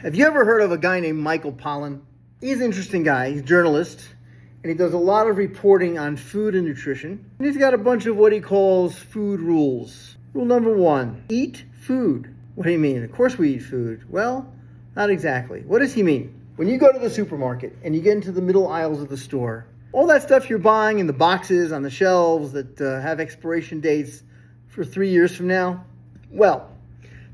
Have you ever heard of a guy named Michael Pollan? He's an interesting guy. He's a journalist, and he does a lot of reporting on food and nutrition. And he's got a bunch of what he calls food rules. Rule number 1, eat food. What do you mean? Of course we eat food. Well, not exactly. What does he mean? When you go to the supermarket and you get into the middle aisles of the store, all that stuff you're buying in the boxes on the shelves that have expiration dates for 3 years from now, well,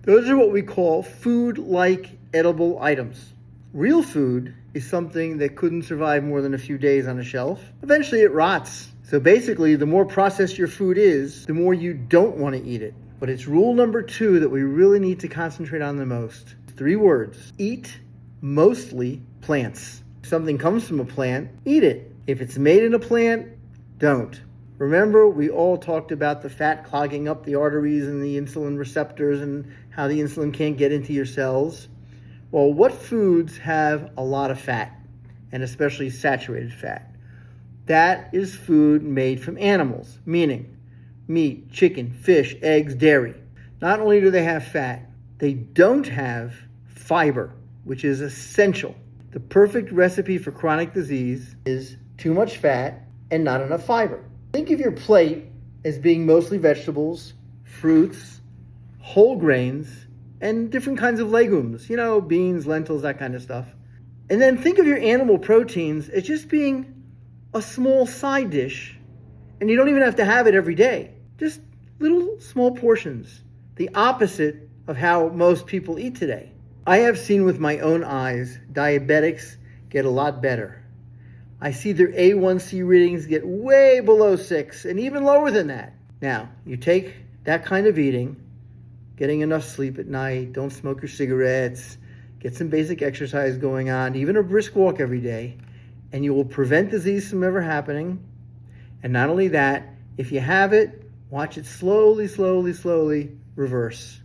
those are what we call food-like edible items. Real food is something that couldn't survive more than a few days on a shelf. Eventually it rots. So basically, the more processed your food is, the more you don't want to eat it. But it's rule number 2 that we really need to concentrate on the most. 3 words. Eat mostly plants. If something comes from a plant, eat it. If it's made in a plant, don't. Remember, we all talked about the fat clogging up the arteries and the insulin receptors and how the insulin can't get into your cells. Well, what foods have a lot of fat, and especially saturated fat? That is food made from animals, meaning meat, chicken, fish, eggs, dairy. Not only do they have fat, they don't have fiber, which is essential. The perfect recipe for chronic disease is too much fat and not enough fiber. Think of your plate as being mostly vegetables, fruits, whole grains, and different kinds of legumes, beans, lentils, that kind of stuff. And then think of your animal proteins as just being a small side dish, and you don't even have to have it every day. Just little small portions, the opposite of how most people eat today. I have seen with my own eyes diabetics get a lot better. I see their A1C readings get way below 6 and even lower than that. Now, you take that kind of eating, getting enough sleep at night, don't smoke your cigarettes, get some basic exercise going on, even a brisk walk every day, and you will prevent disease from ever happening. And not only that, if you have it, watch it slowly reverse.